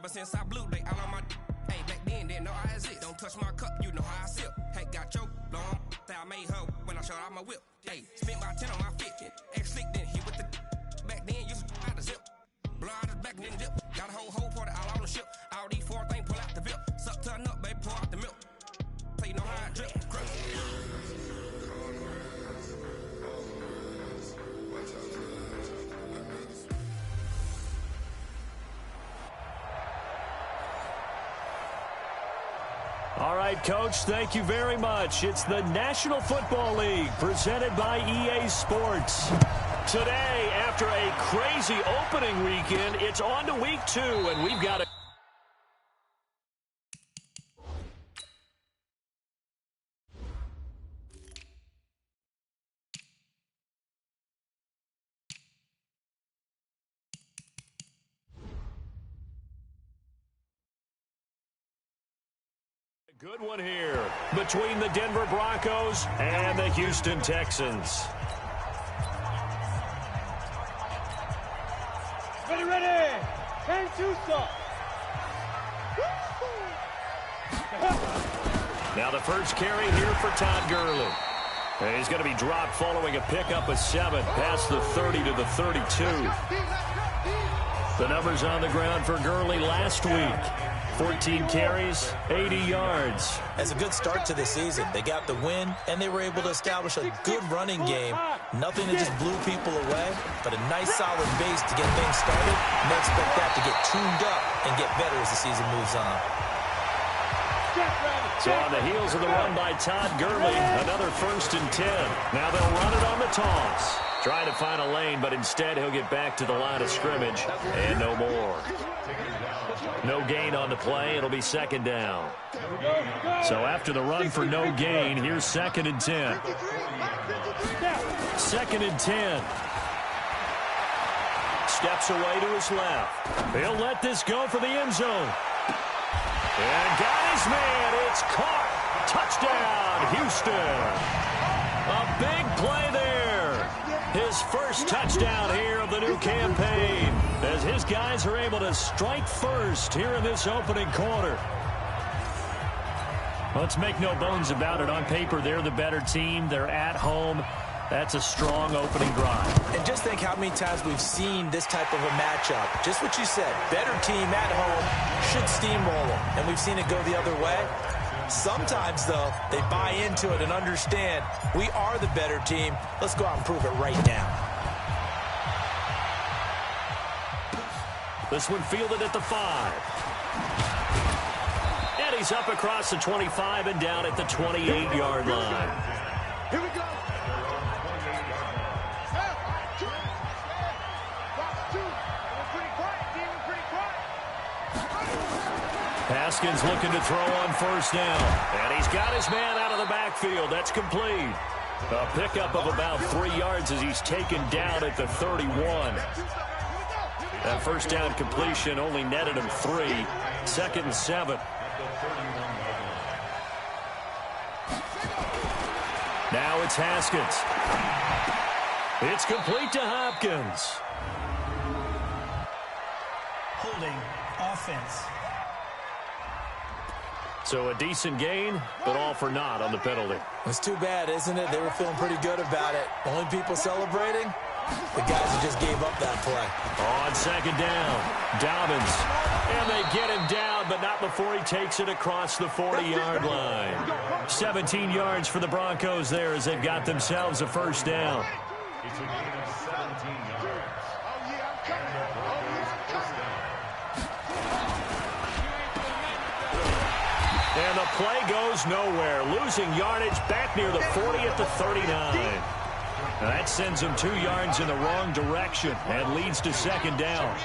Ever since I blew, they all on my hey, back then, didn't know I exist. Don't touch my cup, you know how I sip. Hey, got your long that I made her when I showed out my whip. Hey, spent about 10 on my fit. Ex-slick, then hit with the back then, used to out the zip. Blow out his back, then dip. Got a whole party all on the ship. All these four things, pull out the VIP. Suck, turn up, baby, pour out the milk. So you know how I drip. All right, Coach, thank you very much. It's the National Football League presented by EA Sports. Today, after a crazy opening weekend, it's on to week 2, and we've got a good one here between the Denver Broncos and the Houston Texans. Ready, and Tucson. Now the first carry here for Todd Gurley. And he's going to be dropped following a pickup of 7 past the 30 to the 32. The numbers on the ground for Gurley last week. 14 carries, 80 yards. As a good start to the season, they got the win, and they were able to establish a good running game. Nothing that just blew people away, but a nice solid base to get things started, and they expect that to get tuned up and get better as the season moves on. So on the heels of the run by Todd Gurley, another 1st and 10. Now they'll run it on the toss. Trying to find a lane, but instead he'll get back to the line of scrimmage, and no more. No gain on the play. It'll be 2nd down. So after the run for no gain, here's 2nd and 10. 2nd and 10. Steps away to his left. He'll let this go for the end zone. And got his man. It's caught. Touchdown, Houston. A big play there. His first touchdown here of the new campaign, as his guys are able to strike first here in this opening quarter. Let's make no bones about it. On paper, they're the better team. They're at home. That's a strong opening drive. And just think how many times we've seen this type of a matchup. Just what you said, better team at home should steamroll them. And we've seen it go the other way. Sometimes, though, they buy into it and understand we are the better team. Let's go out and prove it right now. This one fielded at the 5. And he's up across the 25 and down at the 28-yard line. Here we go. Haskins looking to throw on 1st down. And he's got his man out of the backfield. That's complete. A pickup of about 3 yards as he's taken down at the 31. That 1st down completion only netted him 3. 2nd and 7. Now it's Haskins. It's complete to Hopkins. Holding offense. So a decent gain, but all for naught on the penalty. It's too bad, isn't it? They were feeling pretty good about it. Only people celebrating? The guys who just gave up that play. On 2nd down, Dobbins. And they get him down, but not before he takes it across the 40-yard line. 17 yards for the Broncos there as they've got themselves a 1st down. And the play goes nowhere. Losing yardage back near the 40 at the 39. That sends him 2 yards in the wrong direction and leads to 2nd down.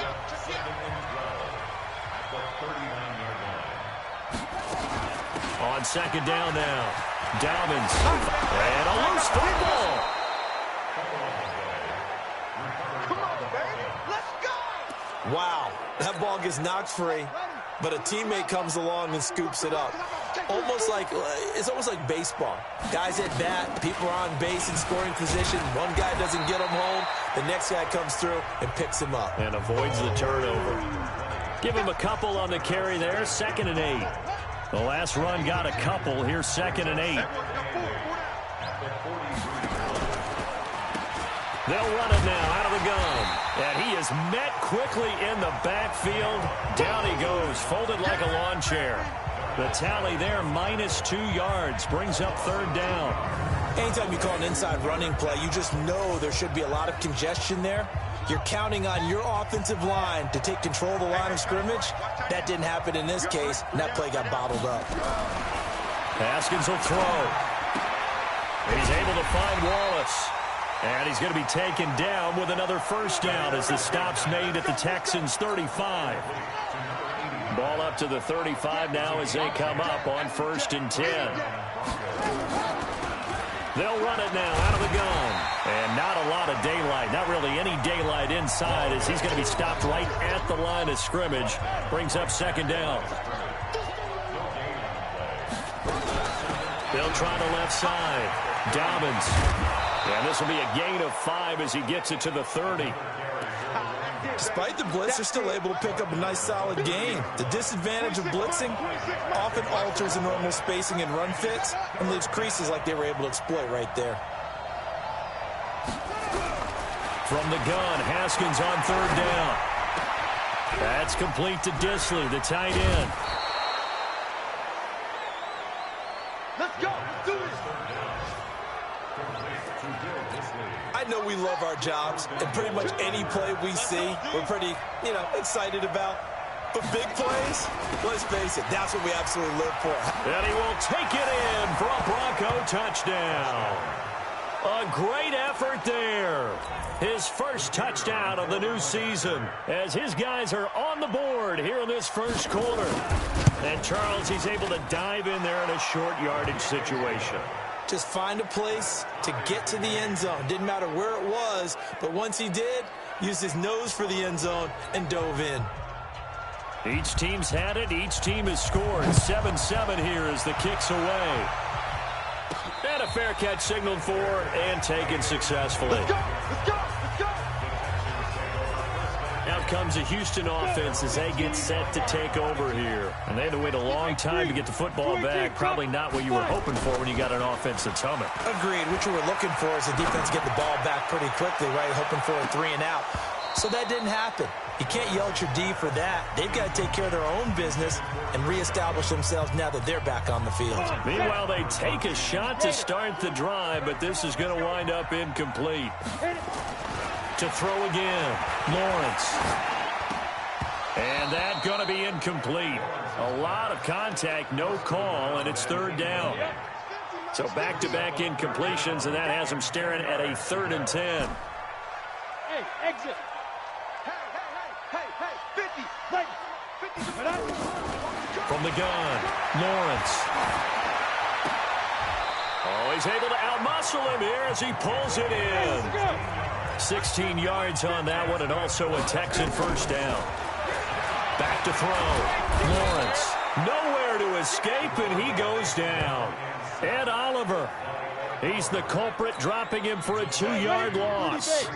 On 2nd down now, Dobbins. And a loose football. Wow, that ball gets knocked free, but a teammate comes along and scoops it up. It's almost like baseball. Guys at bat, people are on base in scoring position. One guy doesn't get him home. The next guy comes through and picks him up. And avoids the turnover. Give him a couple on the carry there, 2nd and 8. The last run got a couple. Here's 2nd and 8. They'll run it now out of the gun. And he is met quickly in the backfield. Down he goes, folded like a lawn chair. The tally there, -2 yards, brings up 3rd down. Anytime you call an inside running play, you just know there should be a lot of congestion there. You're counting on your offensive line to take control of the line of scrimmage. That didn't happen in this case, and that play got bottled up. Haskins will throw. And he's able to find Wallace. And he's going to be taken down with another 1st down as the stop's made at the Texans' 35. Ball up to the 35 now as they come up on 1st and 10. They'll run it now out of the gun. And not a lot of daylight. Not really any daylight inside as he's going to be stopped right at the line of scrimmage. Brings up 2nd down. They'll try the left side. Dobbins. And this will be a gain of 5 as he gets it to the 30. Despite the blitz, they're still able to pick up a nice solid gain. The disadvantage of blitzing often alters the normal spacing and run fits and leaves creases like they were able to exploit right there. From the gun, Haskins on 3rd down. That's complete to Disley, the tight end. Let's go. Let's do this. I know we love our jobs, and pretty much any play we see, we're pretty, excited about. But big plays, let's face it, that's what we absolutely live for. And he will take it in for a Bronco touchdown. A great effort there. His first touchdown of the new season as his guys are on the board here in this 1st quarter. And Charles, he's able to dive in there in a short yardage situation. Just find a place to get to the end zone. Didn't matter where it was, but once he did, used his nose for the end zone and dove in. Each team's had it. Each team has scored. 7-7 here as the kick's away. And a fair catch signaled for and taken successfully. Let's go. Let's go. Let's go. Out comes a Houston offense as they get set to take over here. And they had to wait a long time to get the football back. Probably not what you were hoping for when you got an offense that's humming. Agreed. What you were looking for is the defense get the ball back pretty quickly, right? Hoping for a 3 and out. So that didn't happen. You can't yell at your D for that. They've got to take care of their own business and reestablish themselves now that they're back on the field. Meanwhile, they take a shot to start the drive, but this is going to wind up incomplete. To throw again, Lawrence. And that's going to be incomplete. A lot of contact, no call, and it's 3rd down. So back-to-back incompletions, and that has them staring at a 3rd and 10. Hey, exit. Hey, 50. Right. 50. From the gun, Lawrence. Oh, he's able to outmuscle him here as he pulls it in. 16 yards on that one, and also a Texan 1st down. Back to throw. Lawrence. Nowhere to escape, and he goes down. Ed Oliver. He's the culprit, dropping him for a 2-yard loss.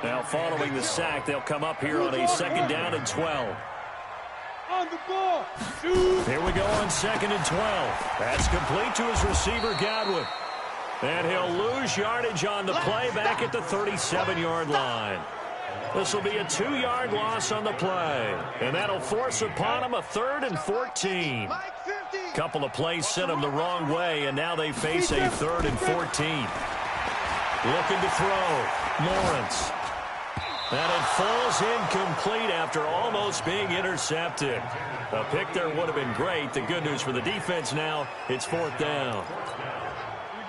Now, following the sack, they'll come up here on a 2nd down and 12. On the ball. Here we go on 2nd and 12. That's complete to his receiver, Godwin. And he'll lose yardage on the play back at the 37-yard line. This will be a 2-yard loss on the play. And that'll force upon him a 3rd and 14. Couple of plays sent him the wrong way, and now they face a 3rd and 14. Looking to throw. Lawrence. And it falls incomplete after almost being intercepted. A pick there would have been great. The good news for the defense now, it's 4th down.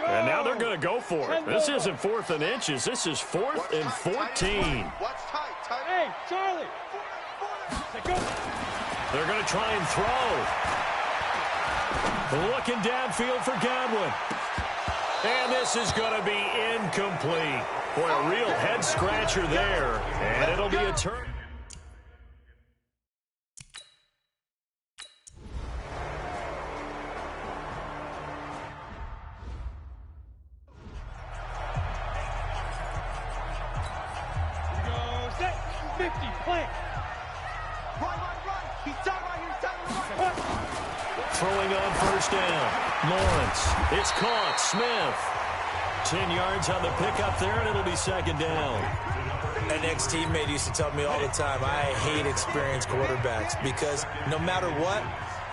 And now they're going to go for it. This isn't 4th and inches. This is 4th and 14. Hey, Charlie. They're going to try and throw. Looking downfield for Godwin. And this is going to be incomplete. Boy, a real head-scratcher there. And it'll be a turn. Go, set, 50, play. Run. Throwing on first down. Lawrence. It's caught. Smith. 10 yards on the pickup there, and it'll be second down. An ex-teammate used to tell me all the time, I hate experienced quarterbacks because no matter what,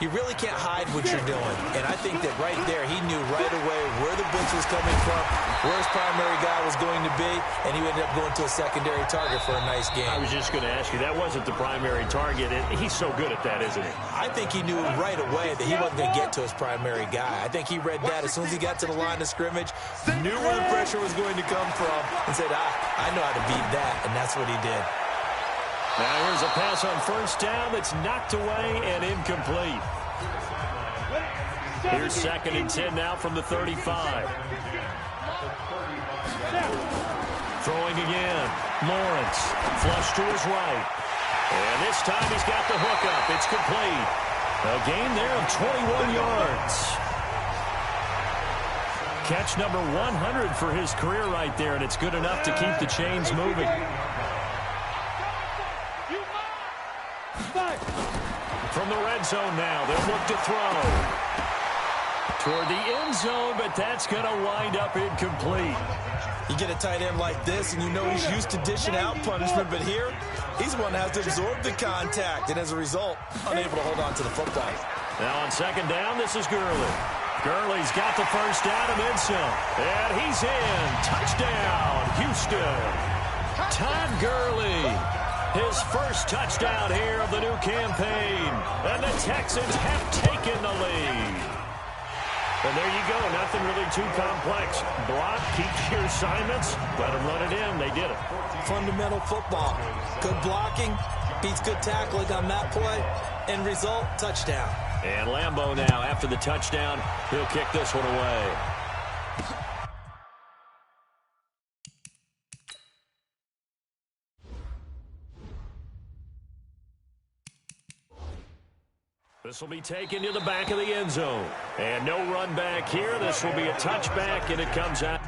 you really can't hide what you're doing. And I think that right there, he knew right away where the blitz was coming from, where his primary guy was going to be, and he ended up going to a secondary target for a nice game. I was just going to ask you, that wasn't the primary target. He's so good at that, isn't he? I think he knew right away that he wasn't going to get to his primary guy. I think he read that as soon as he got to the line of scrimmage, knew where the pressure was going to come from, and said, I know how to beat that, and that's what he did. Now here's a pass on first down that's knocked away and incomplete. Here's second and 10 now from the 35. Throwing again. Lawrence. Flush to his right. And this time he's got the hook up. It's complete. A gain there of 21 yards. Catch number 100 for his career right there, and it's good enough to keep the chains moving. From the red zone now, they'll look to throw. Toward the end zone, but that's going to wind up incomplete. You get a tight end like this, and you know he's used to dishing out punishment, but here, he's the one that has to absorb the contact, and as a result, unable to hold on to the football. Now on second down, this is Gurley. Gurley's got the first down and then some. And he's in. Touchdown, Houston. Todd Gurley. His first touchdown here of the new campaign. And the Texans have taken the lead. And there you go. Nothing really too complex. Block, keep your assignments, let them run it in. They did it. Fundamental football. Good blocking, beats good tackling on that play. End result, touchdown. And Lambeau now, after the touchdown, he'll kick this one away. This will be taken to the back of the end zone. And no run back here. This will be a touchback, and it comes out.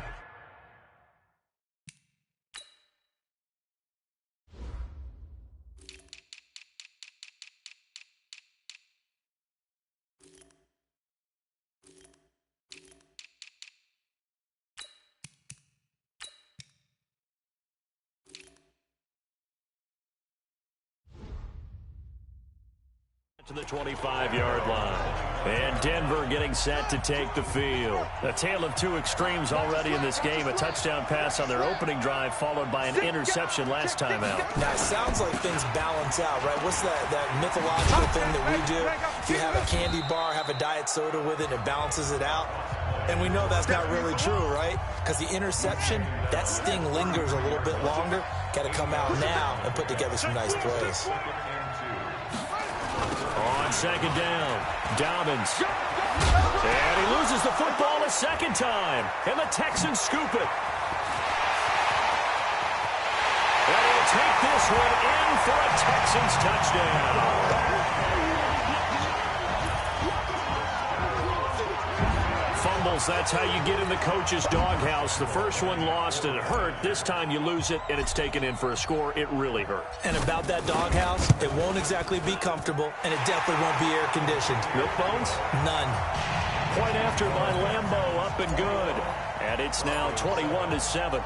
To the 25-yard line. And Denver getting set to take the field. A tale of two extremes already in this game. A touchdown pass on their opening drive followed by an interception last time out. Now, it sounds like things balance out, right? What's that mythological thing that we do? If you have a candy bar, have a diet soda with it, it balances it out. And we know that's not really true, right? Because the interception, that sting lingers a little bit longer. Got to come out now and put together some nice plays. On second down, Dobbins. And he loses the football a second time. And the Texans scoop it. And he'll take this one in for a Texans touchdown. Fumbles, that's how you get in the coach's doghouse. The first one lost and it hurt. This time you lose it and it's taken in for a score. It really hurt. And about that doghouse, it won't exactly be comfortable, and it definitely won't be air-conditioned. Milk bones? None. Point after by Lambeau, up and good. And it's now 21-7.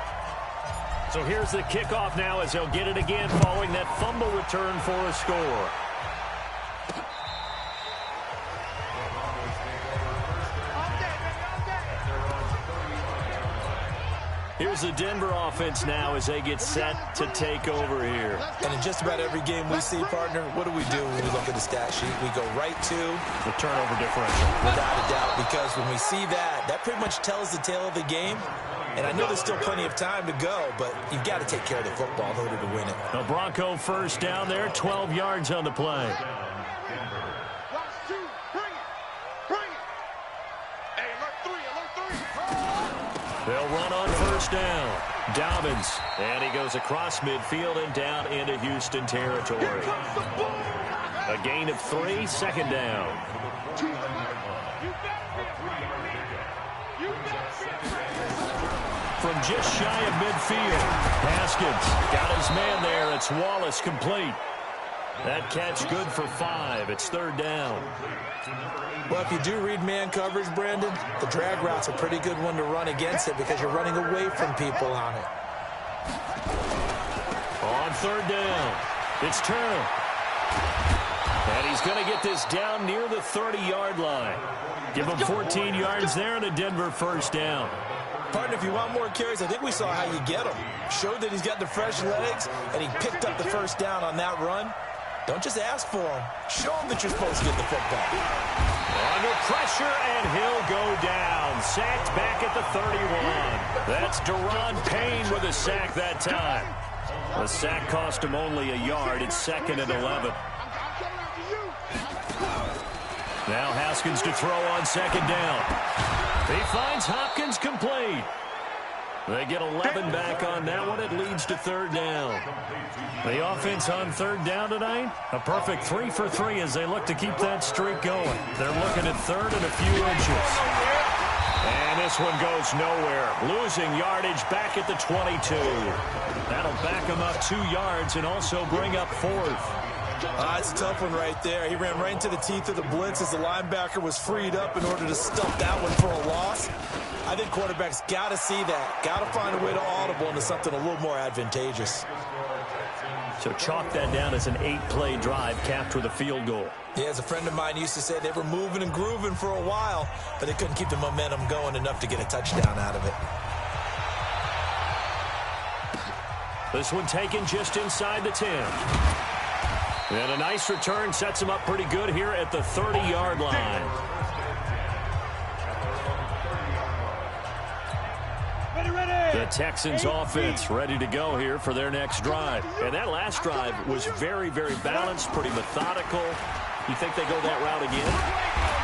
So here's the kickoff now as they'll get it again following that fumble return for a score. Here's the Denver offense now as they get set to take over here. And in just about every game we see, partner, what do we do when we look at the stat sheet? We go right to the turnover differential. Without a doubt, because when we see that, that pretty much tells the tale of the game. And I know there's still plenty of time to go, but you've got to take care of the football in order to win it. The Bronco first down there, 12 yards on the play. They'll run on first down. Dobbins. And he goes across midfield and down into Houston territory. A gain of 3, second down. From just shy of midfield, Haskins got his man there. It's Wallace complete. That catch good for 5. It's third down. Well, if you do read man coverage, Brandon, the drag route's a pretty good one to run against it because you're running away from people on it. On third down, it's Turner. And he's going to get this down near the 30-yard line. Give him 14 yards there and a Denver first down. Partner, if you want more carries, I think we saw how you get them. Showed that he's got the fresh legs, and he picked up the first down on that run. Don't just ask for him. Show him that you're supposed to get the football. Under pressure, and he'll go down. Sacked back at the 31. That's Deron Payne with a sack that time. The sack cost him only a yard. It's 2nd and 11. Now Haskins to throw on 2nd down. He finds Hopkins complete. They get 11 back on that one. It leads to third down. The offense on third down tonight, a perfect 3 for 3 as they look to keep that streak going. They're looking at third and a few inches. And this one goes nowhere. Losing yardage back at the 22. That'll back him up 2 yards and also bring up 4th. It's a tough one right there. He ran right into the teeth of the blitz as the linebacker was freed up in order to stuff that one for a loss. I think quarterbacks got to see that. Got to find a way to audible into something a little more advantageous. So chalk that down as an 8-play drive capped with a field goal. Yeah, as a friend of mine used to say, they were moving and grooving for a while, but they couldn't keep the momentum going enough to get a touchdown out of it. This one taken just inside the 10. And a nice return sets him up pretty good here at the 30-yard line. The Texans offense ready to go here for their next drive. And that last drive was very, very balanced, pretty methodical. You think they go that route again?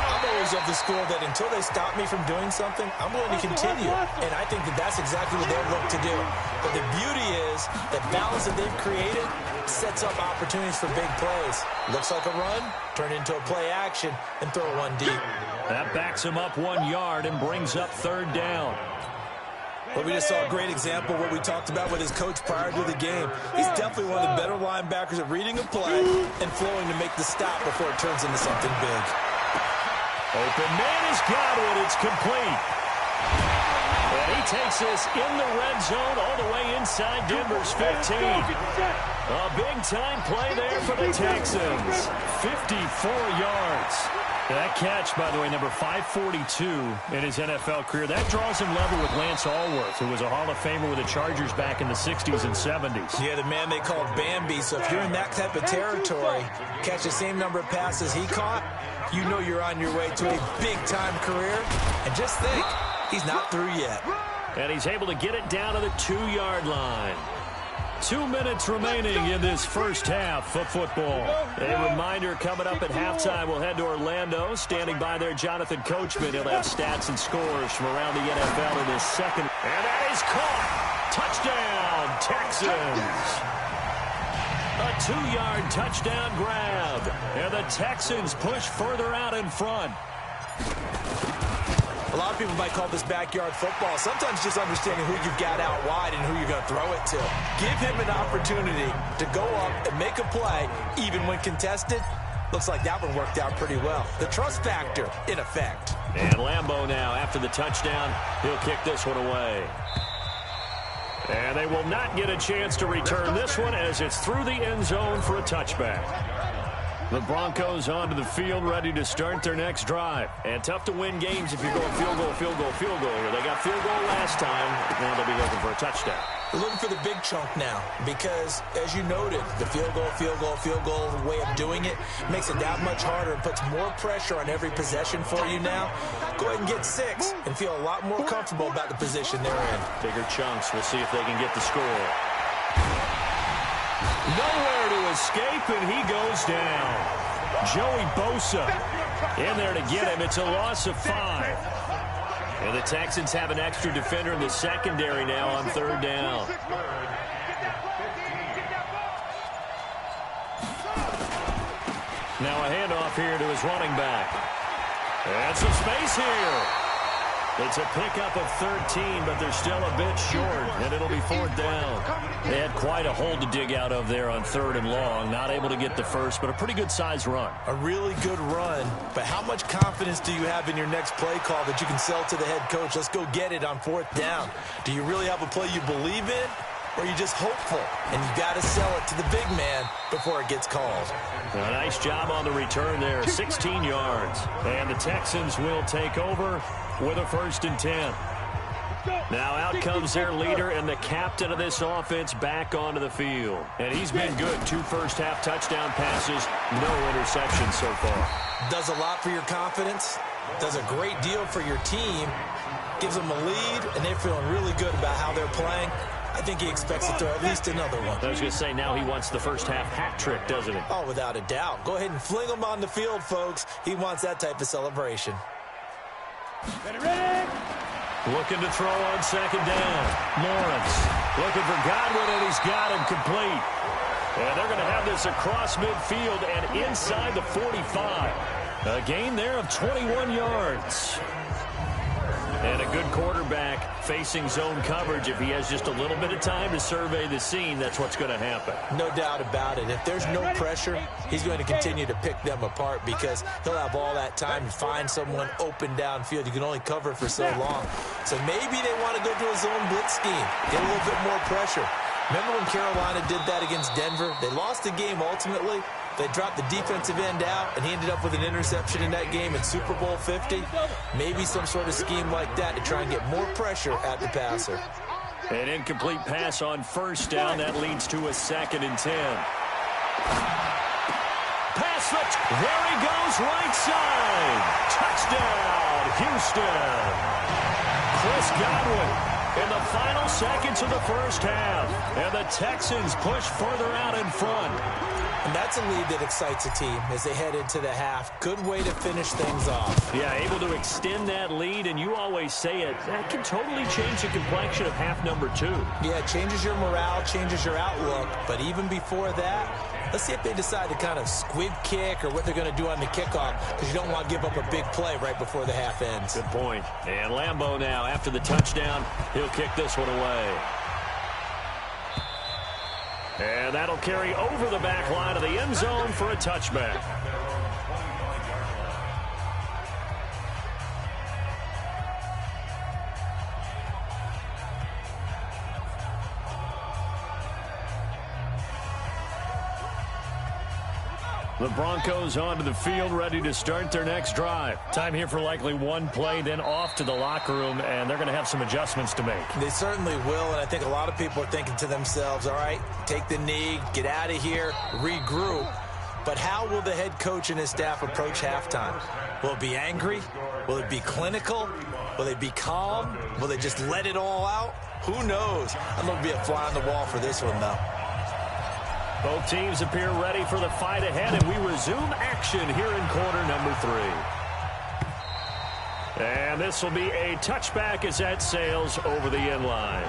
I'm always of the school that until they stop me from doing something, I'm willing to continue. And I think that that's exactly what they'll look to do. But the beauty is that balance that they've created sets up opportunities for big plays. Looks like a run, turn into a play action, and throw one deep. That backs him up 1 yard and brings up third down. Well, we just saw a great example of what we talked about with his coach prior to the game. He's definitely one of the better linebackers at reading a play and flowing to make the stop before it turns into something big. Open man has got it. It's complete. And he takes this in the red zone all the way inside Denver's 15. A big-time play there for the Texans. 54 yards. That catch, by the way, number 542 in his NFL career. That draws him level with Lance Allworth, who was a Hall of Famer with the Chargers back in the 60s and 70s. Yeah, the man they called Bambi. So if you're in that type of territory, catch the same number of passes he caught, you know you're on your way to a big-time career. And just think, he's not through yet. And he's able to get it down to the 2-yard line. 2 minutes remaining in this first half of football. A reminder coming up at halftime, we'll head to Orlando. Standing by there, Jonathan Coachman. He'll have stats and scores from around the NFL in this second. And that is caught. Touchdown, Texans. A 2-yard touchdown grab. And the Texans push further out in front. A lot of people might call this backyard football. Sometimes just understanding who you've got out wide and who you're going to throw it to. Give him an opportunity to go up and make a play, even when contested. Looks like that one worked out pretty well. The trust factor, in effect. And Lambeau now, after the touchdown, he'll kick this one away. And they will not get a chance to return this one as it's through the end zone for a touchback. The Broncos onto the field, ready to start their next drive. And tough to win games if you're going field goal, field goal, field goal here. They got field goal last time. Now they'll be looking for a touchdown. They're looking for the big chunk now because, as you noted, the field goal way of doing it makes it that much harder and puts more pressure on every possession for you now. Go ahead and get 6 and feel a lot more comfortable about the position they're in. Bigger chunks. We'll see if they can get the score. Nowhere to escape, and he goes down. Joey Bosa in there to get him. It's a loss of 5. And the Texans have an extra defender in the secondary now on third down. Now a handoff here to his running back. And some space here. It's a pickup of 13, but they're still a bit short, and it'll be 4th down. They had quite a hole to dig out of there on 3rd and long. Not able to get the first, but a pretty good-sized run. A really good run, but how much confidence do you have in your next play call that you can sell to the head coach? Let's go get it on 4th down. Do you really have a play you believe in, or are you just hopeful? And you got to sell it to the big man before it gets called. A nice job on the return there, 16 yards. And the Texans will take over with a 1st and 10. Now out comes their leader and the captain of this offense back onto the field. And he's been good. 2 first-half touchdown passes, no interceptions so far. Does a lot for your confidence, does a great deal for your team, gives them a lead, and they're feeling really good about how they're playing. I think he expects to throw at least another one. I was going to say, now he wants the first-half hat trick, doesn't he? Oh, without a doubt. Go ahead and fling him on the field, folks. He wants that type of celebration. Ready? Looking to throw on 2nd down. Lawrence looking for Godwin, and he's got him complete. And they're going to have this across midfield and inside the 45. A gain there of 21 yards. And a good quarterback facing zone coverage. If he has just a little bit of time to survey the scene, that's what's going to happen. No doubt about it. If there's no pressure, he's going to continue to pick them apart because he'll have all that time to find someone open downfield. You can only cover for so long. So maybe they want to go to a zone blitz scheme, get a little bit more pressure. Remember when Carolina did that against Denver? They lost the game ultimately. They dropped the defensive end out, and he ended up with an interception in that game in Super Bowl 50. Maybe some sort of scheme like that to try and get more pressure at the passer. An incomplete pass on 1st down. That leads to a 2nd and 10. Pass switch. There he goes, right side. Touchdown, Houston. Chris Godwin in the final seconds of the first half. And the Texans push further out in front. And that's a lead that excites a team as they head into the half. Good way to finish things off. Yeah, able to extend that lead, and you always say it, that can totally change the complexion of half number 2. Yeah, it changes your morale, changes your outlook. But even before that, let's see if they decide to kind of squib kick or what they're going to do on the kickoff, because you don't want to give up a big play right before the half ends. Good point. And Lambeau now, after the touchdown, he'll kick this one away. And that'll carry over the back line of the end zone for a touchback. The Broncos onto the field, ready to start their next drive. Time here for likely one play, then off to the locker room, and they're going to have some adjustments to make. They certainly will, and I think a lot of people are thinking to themselves, all right, take the knee, get out of here, regroup. But how will the head coach and his staff approach halftime? Will it be angry? Will it be clinical? Will they be calm? Will they just let it all out? Who knows? I'm going to be a fly on the wall for this one, though. Both teams appear ready for the fight ahead, and we resume action here in quarter number 3. And this will be a touchback as that sails over the end line.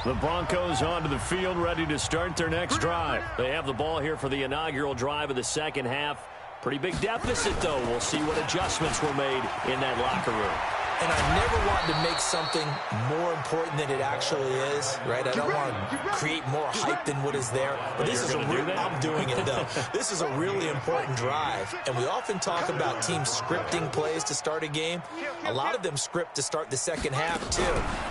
The Broncos onto the field, ready to start their next drive. They have the ball here for the inaugural drive of the second half. Pretty big deficit, though. We'll see what adjustments were made in that locker room. And I never wanted to make something more important than it actually is, right? I don't want to create more hype than what is there. But this is I'm doing it, though. This is a really important drive. And we often talk about teams scripting plays to start a game. A lot of them script to start the second half, too.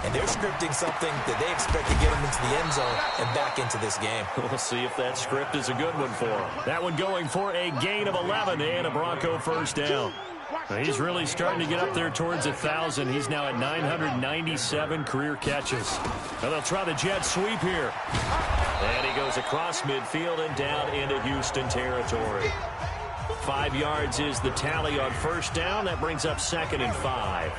And they're scripting something that they expect to get them into the end zone and back into this game. We'll see if that script is a good one for them. That one going for a gain of 11 and a Bronco first down. He's really starting to get up there towards 1,000. He's now at 997 career catches. Now they'll try the jet sweep here. And he goes across midfield and down into Houston territory. 5 yards is the tally on first down. That brings up 2nd and 5.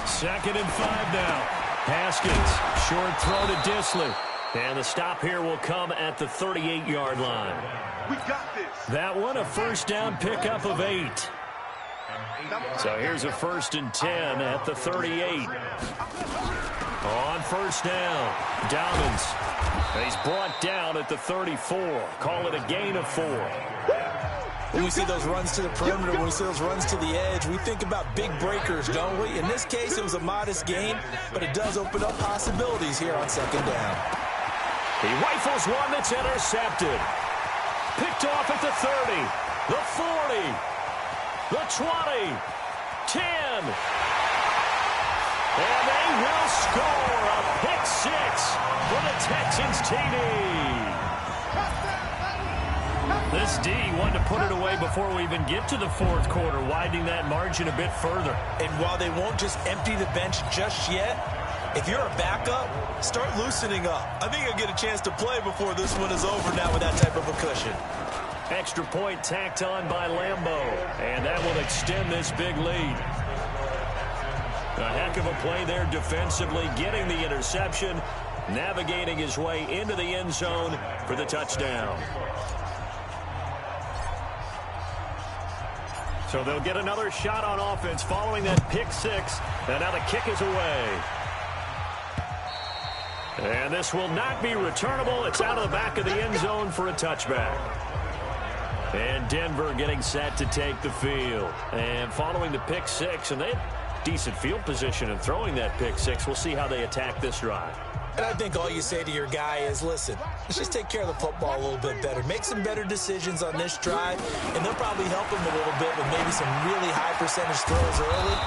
Second and 5 now. Haskins, short throw to Disley. And the stop here will come at the 38-yard line. We got this. That one a first down pickup of 8. So here's a 1st and 10 at the 38. On first down, Dobbins. And he's brought down at the 34. Call it a gain of 4. When we see those runs to the perimeter, when we see those runs to the edge, we think about big breakers, don't we? In this case, it was a modest gain, but it does open up possibilities here on second down. He rifles one that's intercepted. Picked off at the 30, the 40, the 20, 10. And they will score a pick six for the Texans TD. This D wanted to put it away before we even get to the fourth quarter, widening that margin a bit further. And while they won't just empty the bench just yet, if you're a backup, start loosening up. I think you'll get a chance to play before this one is over now with that type of a cushion. Extra point tacked on by Lambo, and that will extend this big lead. A heck of a play there defensively, getting the interception, navigating his way into the end zone for the touchdown. So they'll get another shot on offense following that pick six, and now the kick is away. And this will not be returnable. It's out of the back of the end zone for a touchback. And Denver getting set to take the field. And following the pick six, and they had decent field position in throwing that pick six. We'll see how they attack this drive. And I think all you say to your guy is, listen, let's just take care of the football a little bit better. Make some better decisions on this drive, and they'll probably help him a little bit with maybe some really high percentage throws early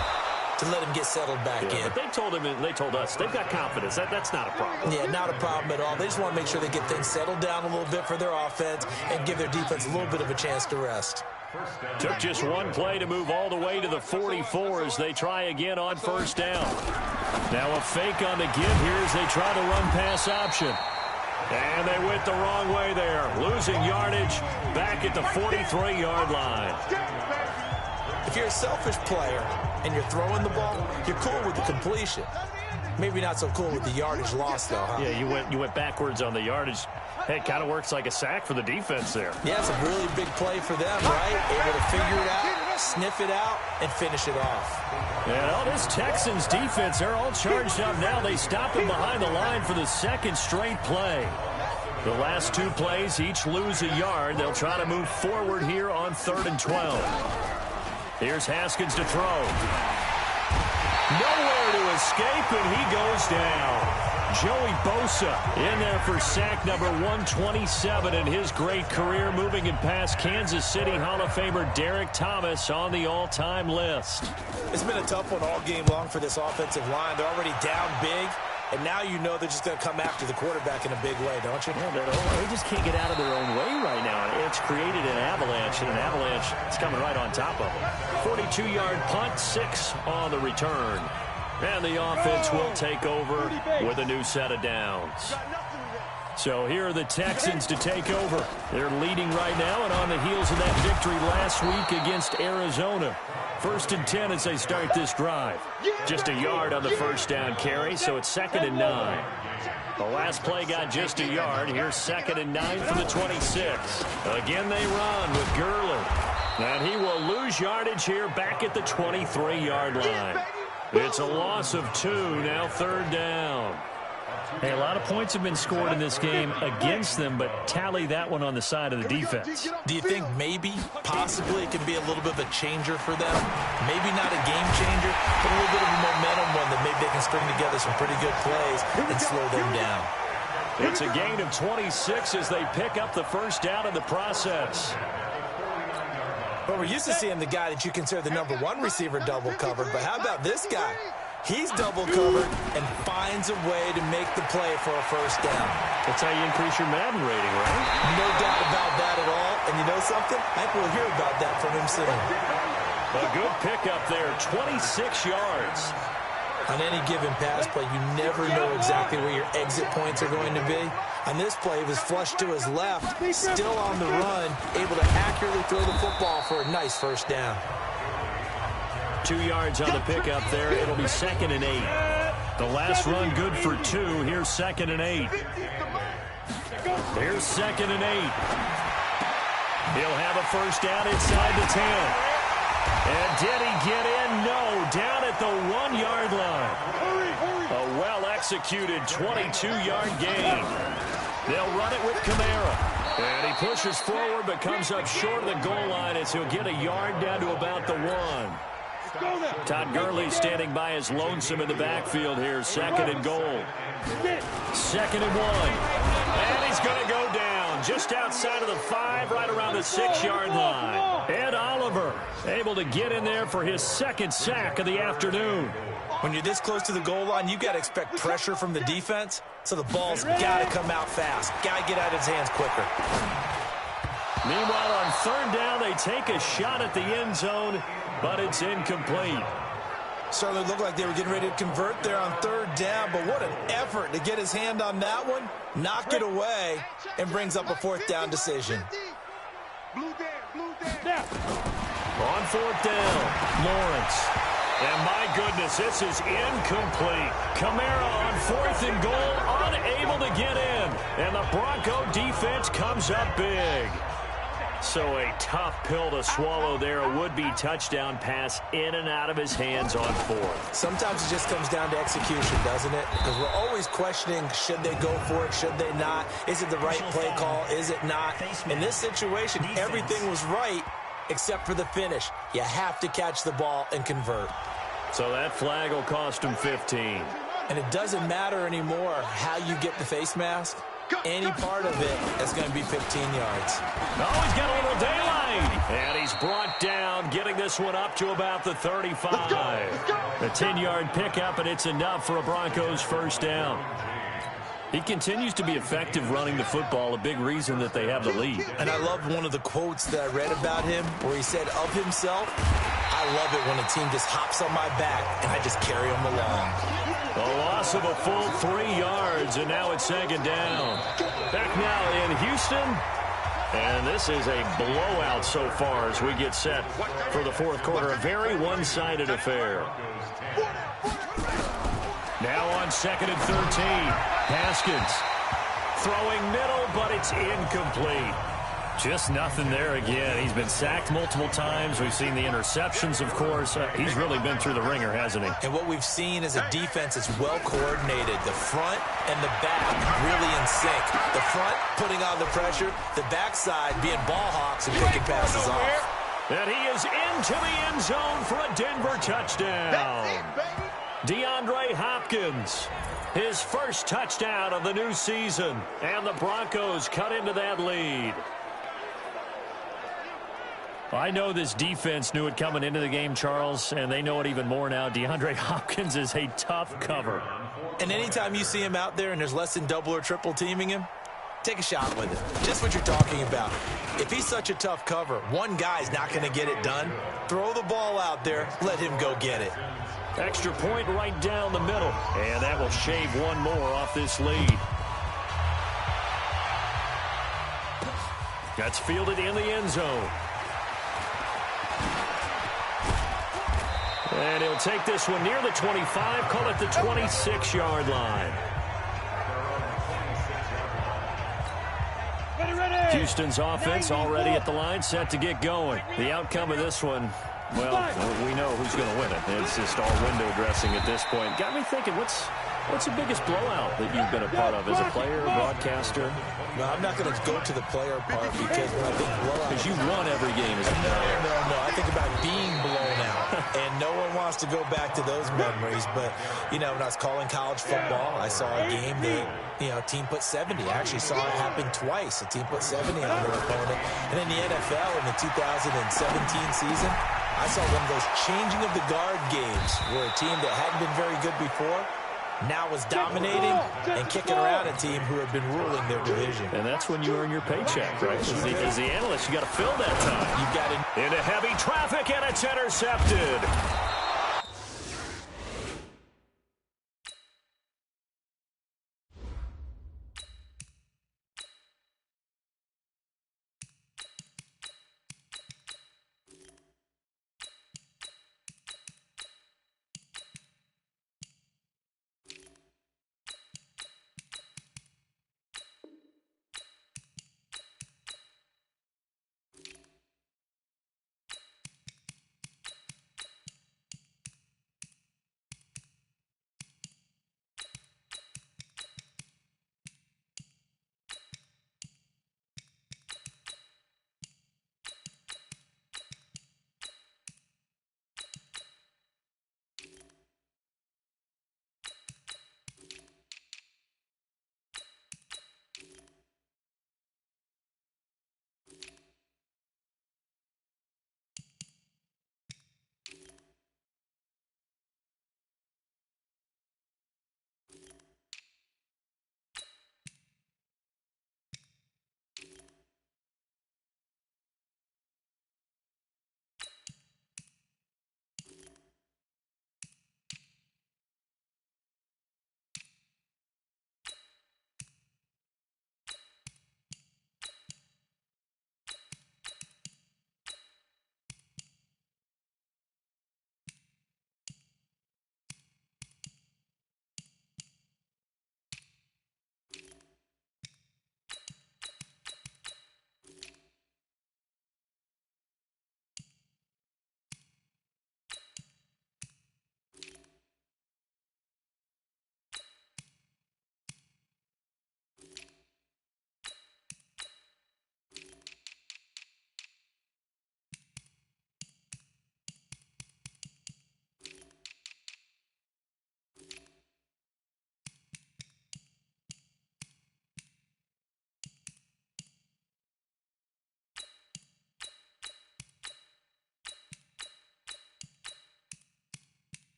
to let him get settled back in. But they told him, and they told us, they've got confidence. That's not a problem. Yeah, not a problem at all. They just want to make sure they get things settled down a little bit for their offense and give their defense a little bit of a chance to rest. Took just one play to move all the way to the 44 as they try again on first down. Now a fake on the give here as they try to run pass option. And they went the wrong way there. Losing yardage back at the 43-yard line. If you're a selfish player and you're throwing the ball, you're cool with the completion. Maybe not so cool with the yardage loss, though, huh? Yeah, you went backwards on the yardage. Hey, it kind of works like a sack for the defense there. Yeah, it's a really big play for them, right? Able to figure it out, sniff it out, and finish it off. And all this Texans defense, they're all charged up now. They stop him behind the line for the second straight play. The last two plays each lose a yard. They'll try to move forward here on 3rd and 12. Here's Haskins to throw. Nowhere to escape, and he goes down. Joey Bosa in there for sack number 127 in his great career, moving it past Kansas City Hall of Famer Derek Thomas on the all-time list. It's been a tough one all game long for this offensive line. They're already down big, and now you know they're just going to come after the quarterback in a big way, don't you? Yeah, they just can't get out of their own way right now. It's created an avalanche, and an avalanche is coming right on top of them. 42-yard punt, 6 on the return. And the offense will take over with a new set of downs. So here are the Texans to take over. They're leading right now and on the heels of that victory last week against Arizona. 1st and 10 as they start this drive. Just a yard on the first down carry, so it's 2nd and 9. The last play got just a yard. Here's 2nd and 9 for the 26. Again they run with Gurley. And he will lose yardage here back at the 23-yard line. It's a loss of 2, now 3rd down. Hey, a lot of points have been scored in this game against them, but tally that one on the side of the defense. Do you think maybe, possibly, it can be a little bit of a changer for them? Maybe not a game changer, but a little bit of a momentum one that maybe they can string together some pretty good plays and slow them down. It's a gain of 26 as they pick up the first down in the process. But we're used to seeing the guy that you consider the #1 receiver double covered, but how about this guy? He's double covered and finds a way to make the play for a first down. That's how you increase your Madden rating, right? No doubt about that at all. And you know something? I think we'll hear about that from him soon. A good pickup there, 26 yards. On any given pass play, you never know exactly where your exit points are going to be. On this play, he was flushed to his left, still on the run, able to accurately throw the football for a nice first down. 2 yards on the pickup there. It'll be 2nd and 8. The last run good for 2. Here's 2nd and 8. Here's 2nd and 8. He'll have a first down inside the 10. And did he get in? No. Down at the 1-yard line. A well-executed 22-yard gain. They'll run it with Kamara. And he pushes forward but comes up short of the goal line as he'll get a yard down to about the 1. Todd Gurley standing by his lonesome in the backfield here. 2nd and goal. 2nd and 1. And he's going to go down just outside of the 5, right around the 6-yard line. Ed Oliver able to get in there for his 2nd sack of the afternoon. When you're this close to the goal line, you got to expect pressure from the defense, so the ball's got to come out fast. Got to get out of his hands quicker. Meanwhile, on 3rd down, they take a shot at the end zone, but it's incomplete. Certainly looked like they were getting ready to convert there on 3rd down, but what an effort to get his hand on that one, knock it away, and brings up a 4th down decision. On 4th down, Lawrence. And my goodness, this is incomplete. Kamara on 4th and goal, unable to get in. And the Bronco defense comes up big. So a tough pill to swallow there. A would-be touchdown pass in and out of his hands on 4th. Sometimes it just comes down to execution, doesn't it? Because we're always questioning, should they go for it, should they not? Is it the right play call, is it not? In this situation, everything was right except for the finish. You have to catch the ball and convert. So that flag will cost him 15. And it doesn't matter anymore how you get the face mask. Any part of it is going to be 15 yards. Oh, he's got a little daylight. And he's brought down, getting this one up to about the 35. A 10-yard pickup, and it's enough for a Broncos 1st down. He continues to be effective running the football, a big reason that they have the lead. And I love one of the quotes that I read about him where he said of himself, I love it when a team just hops on my back and I just carry them along. A loss of a full 3 yards, and now it's 2nd down. Back now in Houston. And this is a blowout so far as we get set for the 4th quarter. A very one-sided affair. Now on 2nd and 13. Haskins throwing middle, but it's incomplete. Just nothing there again. He's been sacked multiple times. We've seen the interceptions, of course. He's really been through the ringer, hasn't he? And what we've seen is a defense that's well coordinated. The front and the back really in sync. The front putting on the pressure, the backside being ball hawks and picking passes off. And he is into the end zone for a Denver touchdown. DeAndre Hopkins, his 1st touchdown of the new season. And the Broncos cut into that lead. I know this defense knew it coming into the game, Charles, and they know it even more now. DeAndre Hopkins is a tough cover. And anytime you see him out there and there's less than double or triple teaming him, take a shot with it. Just what you're talking about. If he's such a tough cover, one guy's not going to get it done. Throw the ball out there. Let him go get it. Extra point right down the middle. And that will shave one more off this lead. That's fielded in the end zone. And he'll take this one near the 25, call it the 26-yard line. Houston's offense already at the line, set to get going. The outcome of this one, well, we know who's going to win it. It's just all window dressing at this point. Got me thinking, what's the biggest blowout that you've been a part of as a player, broadcaster? No, I'm not going to go to the player part because when I think blowout... Because you won every game as a player. No. I think about being blown out. And no one wants to go back to those memories. But, you know, when I was calling college football, I saw a game that, you know, a team put 70. I actually saw it happen twice. A team put 70 on their opponent. And in the NFL in the 2017 season, I saw one of those changing of the guard games where a team that hadn't been very good before now was dominating and kicking around a team who had been ruling their division. And that's when you earn your paycheck, right? As the analyst, you got to fill that time. You've got to... Into heavy traffic, and it's intercepted.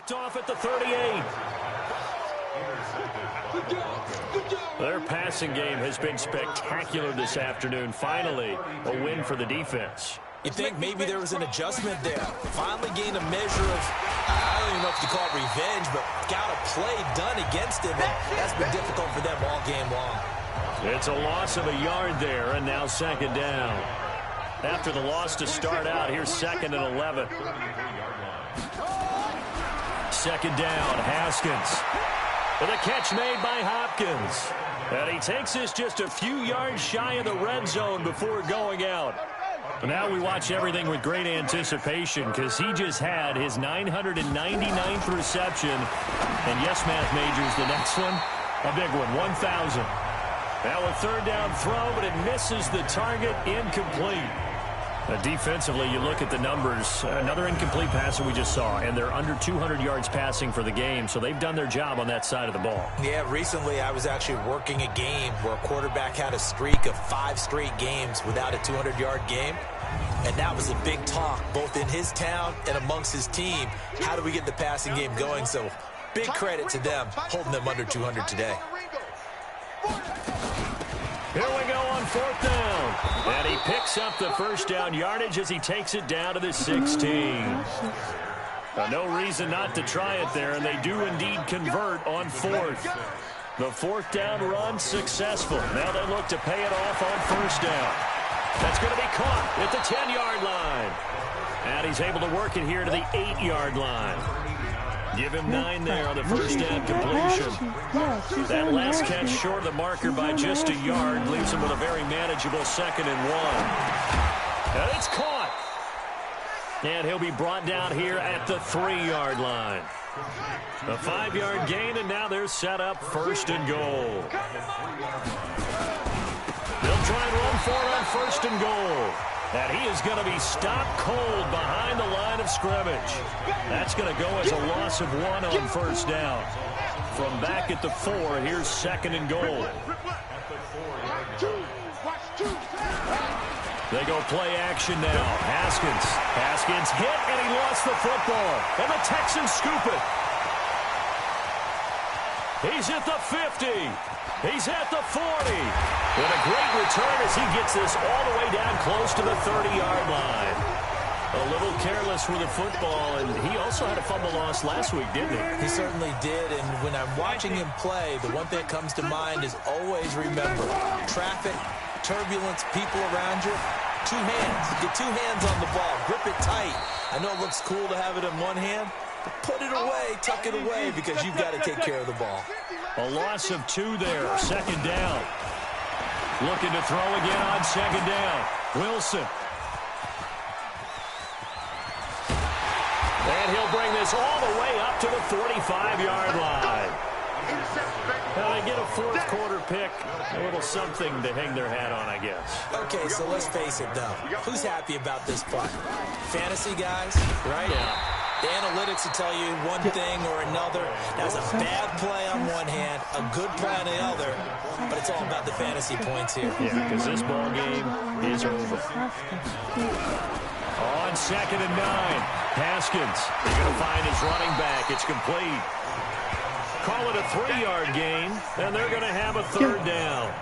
Picked off at the 38. Their passing game has been spectacular this afternoon. Finally, a win for the defense. You think maybe there was an adjustment there. Finally gained a measure of, I don't even know if you call it revenge, but got a play done against him, and that's been difficult for them all game long. It's a loss of a yard there, and now second down. After the loss to start out, here's 2nd and 11. Second down, Haskins. With a catch made by Hopkins. And he takes this just a few yards shy of the red zone before going out. Now we watch everything with great anticipation because he just had his 999th reception. And yes, math majors, the next one, a big one, 1,000. Now a third down throw, but it misses the target, incomplete. Defensively, you look at the numbers, another incomplete pass that we just saw, and they're under 200 yards passing for the game, so they've done their job on that side of the ball. Yeah, recently I was actually working a game where a quarterback had a streak of 5 straight games without a 200-yard game, and that was a big talk both in his town and amongst his team. How do we get the passing game going? So big credit to them holding them under 200 today. Here we go on 4th down. And he picks up the first down yardage as he takes it down to the 16. No reason not to try it there, and they do indeed convert on 4th. The 4th down run successful. Now they look to pay it off on 1st down. That's going to be caught at the 10-yard line. And he's able to work it here to the 8-yard line. Give him 9 there on the first down completion. That last catch short of the marker by just a yard leaves him with a very manageable 2nd and 1. And it's caught. And he'll be brought down here at the 3-yard line. A 5-yard gain, and now they're set up 1st and goal. They'll try and run for it on 1st and goal. And he is going to be stopped cold behind the line of scrimmage. That's going to go as a loss of 1 on 1st down. From back at the 4, here's 2nd and goal. They go play action now. Haskins hit, and he lost the football. And the Texans scoop it. He's at the 50. He's at the 40. And a great return as he gets this all the way down close to the 30-yard line. A little careless with the football, and he also had a fumble loss last week, didn't he? He certainly did, and when I'm watching him play, the one thing that comes to mind is always remember, traffic, turbulence, people around you, 2 hands. Get 2 hands on the ball. Grip it tight. I know it looks cool to have it in one hand, but put it away, tuck it away, because you've got to take care of the ball. A loss of 2 there, 2nd down. Looking to throw again on 2nd down. Wilson. And he'll bring this all the way up to the 45-yard line. Now they get a 4th quarter pick. A little something to hang their hat on, I guess. Okay, so let's face it, though. Who's happy about this play? Fantasy guys, right? Yeah. The analytics will tell you one thing or another. That's a bad play on one hand, a good play on the other, but it's all about the fantasy points here. Yeah, because this ball game is over. On 2nd and 9, Haskins is going to find his running back. It's complete. Call it a 3-yard gain, and they're going to have a 3rd down.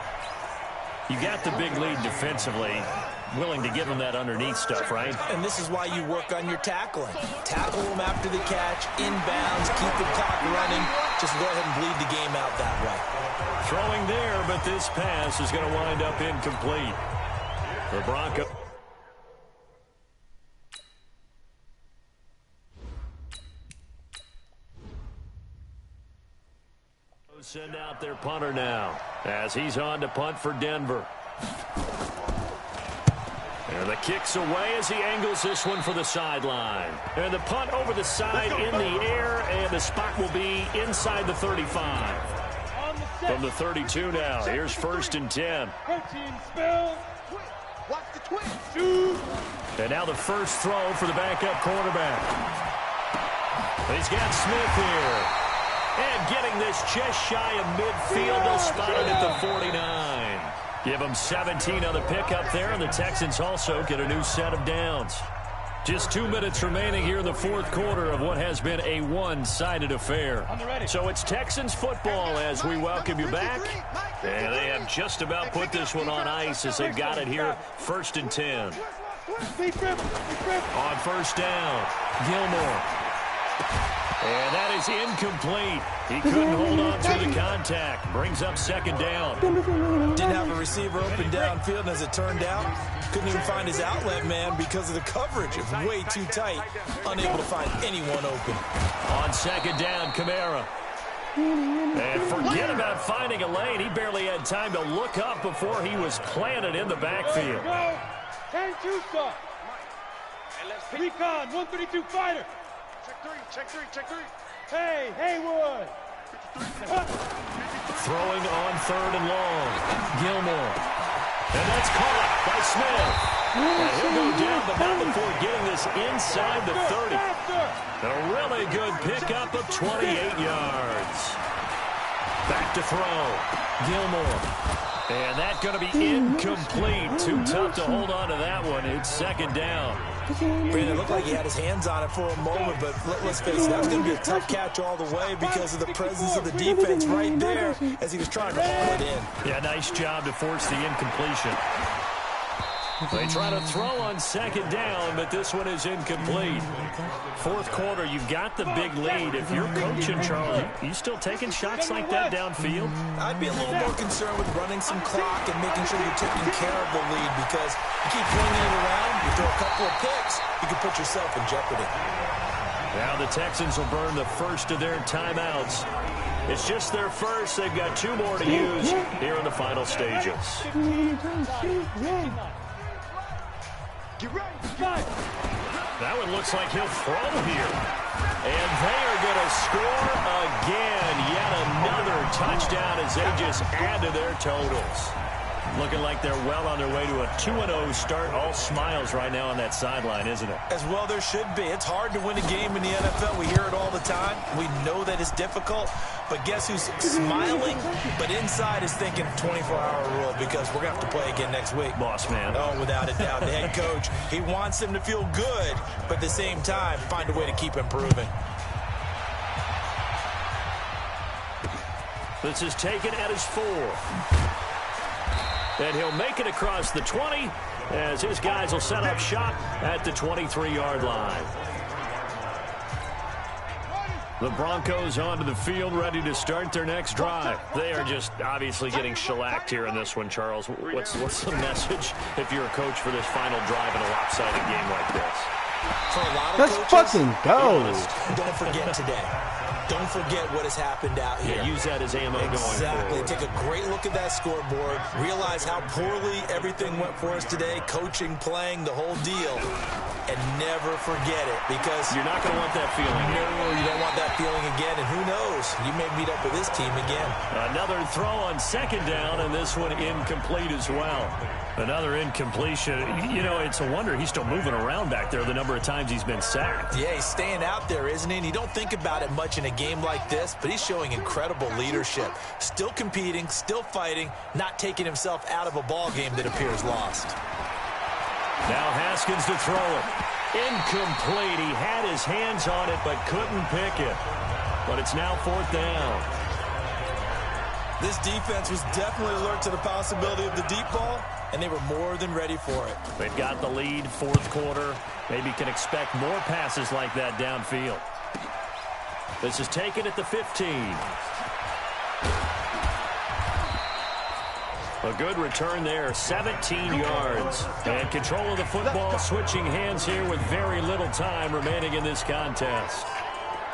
You got the big lead defensively. Willing to give them that underneath stuff, right? And this is why you work on your tackling. Tackle them after the catch, inbounds, keep the clock running. Just go ahead and bleed the game out that way. Throwing there, but this pass is going to wind up incomplete. The Broncos. Send out their punter now as he's on to punt for Denver. And the kick's away as he angles this one for the sideline. And the punt over the side in the air, and the spot will be inside the 35. From the 32 now, here's 1st and 10. And now the first throw for the backup quarterback. He's got Smith here. And getting this just shy of midfield, they'll spot it at the 49. Give them 17 on the pickup there, and the Texans also get a new set of downs. Just 2 minutes remaining here in the fourth quarter of what has been a one-sided affair. So it's Texans football as we welcome you back. And they have just about put this one on ice as they've got it here, 1st and 10. On first down, Gilmore. And that is incomplete. He couldn't hold on to the contact. Brings up 2nd down. Didn't have a receiver open downfield, and as it turned out, couldn't even find his outlet man because of the coverage. It was way too tight. Unable to find anyone open. On 2nd down, Kamara. And forget about finding a lane. He barely had time to look up before he was planted in the backfield. Can-2 stop. Recon, 132 fighter. Check three. Hey, Haywood. Throwing on 3rd and long. Gilmore. And that's caught by Smith. And he'll go down, but not before getting this inside the 30. And a really good pickup of 28 yards. Back to throw. Gilmore. And that's going to be incomplete. Too tough to hold on to that one. It's 2nd down. Brandon, it looked like he had his hands on it for a moment, but let's face it, that was going to be a tough catch all the way because of the presence of the defense right there as he was trying to haul it in. Yeah, nice job to force the incompletion. They try to throw on 2nd down, but this one is incomplete. Fourth quarter, you've got the big lead. If you're coaching, Charles, you still taking shots like that downfield? I'd be a little more concerned with running some clock and making sure you're taking care of the lead because you keep flinging it around, you throw a couple of picks, you can put yourself in jeopardy. Now the Texans will burn the first of their timeouts. It's just their first. They've got 2 more to use here in the final stages. That one looks like he'll throw here. And they are going to score again. Yet another touchdown as they just add to their totals. Looking like they're well on their way to a 2-0 start. All smiles right now on that sideline, isn't it? As well there should be. It's hard to win a game in the NFL. We hear it all the time. We know that it's difficult. But guess who's smiling? But inside is thinking 24-hour rule because we're going to have to play again next week. Boss man. Oh, without a doubt. The head coach, he wants them to feel good, but at the same time, find a way to keep improving. This is taken at his 4. And he'll make it across the 20 as his guys will set up shop at the 23-yard line. The Broncos onto the field, ready to start their next drive. They are just obviously getting shellacked here in this one, Charles. What's the message if you're a coach for this final drive in a lopsided game like this? For a lot of Let's coaches, fucking go. don't forget today. Don't forget what has happened out here. Yeah, use that as ammo going forward. Exactly. Take a great look at that scoreboard. Realize how poorly everything went for us today. Coaching, playing, the whole deal. And never forget it because you're not going to want that feeling. No, you don't want that feeling again. And who knows? You may meet up with this team again. Another throw on 2nd down, and this one incomplete as well. Another incompletion. You know, it's a wonder he's still moving around back there the number of times he's been sacked. Yeah, he's staying out there, isn't he? And you don't think about it much in a game like this, but he's showing incredible leadership. Still competing, still fighting, not taking himself out of a ball game that appears lost. Now Haskins to throw it. Incomplete. He had his hands on it but couldn't pick it. But it's now 4th down. This defense was definitely alert to the possibility of the deep ball, and they were more than ready for it. They've got the lead, fourth quarter. Maybe can expect more passes like that downfield. This is taken at the 15. A good return there, 17 yards. And control of the football, switching hands here with very little time remaining in this contest.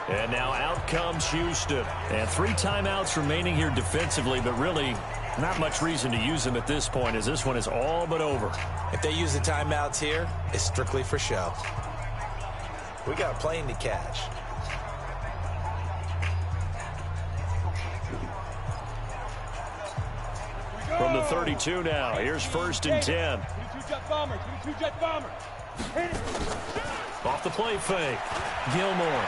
And now out comes Houston. And 3 timeouts remaining here defensively, but really not much reason to use them at this point as this one is all but over. If they use the timeouts here, it's strictly for show. We got a plane to catch. From the 32 now, here's 1st and 10. 22-jet bomber, 22-jet bomber. Off the play fake. Gilmore.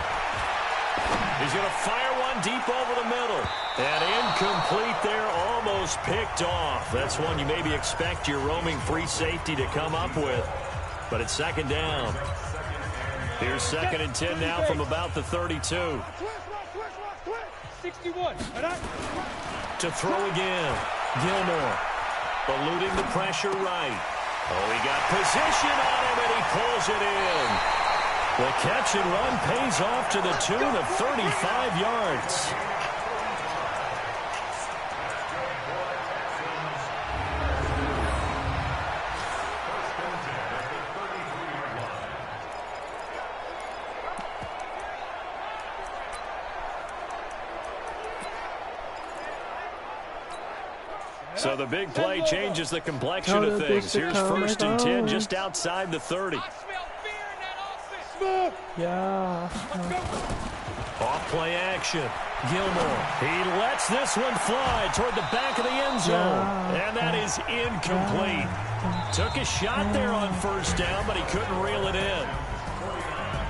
He's going to fire one deep over the middle. And incomplete there, almost picked off. That's one you maybe expect your roaming free safety to come up with. But it's 2nd down. Here's 2nd and 10 now from about the 32. 61. To throw again. Gilmore eluding the pressure right. Oh, he got position on him, and he pulls it in. The catch and run pays off to the tune of 35 yards. So the big play changes the complexion of things. Here's 1st and 10 just outside the 30. Yeah. Off play action. Gilmore. He lets this one fly toward the back of the end zone. And that is incomplete. Took a shot there on 1st down, but he couldn't reel it in.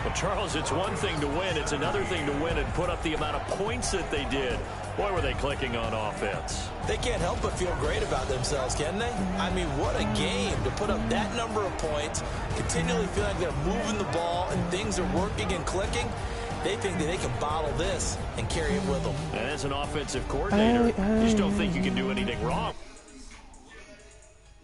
Well, Charles, it's one thing to win. It's another thing to win and put up the amount of points that they did. Boy, were they clicking on offense. They can't help but feel great about themselves, can they? I mean, what a game to put up that number of points, continually feel like they're moving the ball and things are working and clicking. They think that they can bottle this and carry it with them. And as an offensive coordinator, you just don't think you can do anything wrong.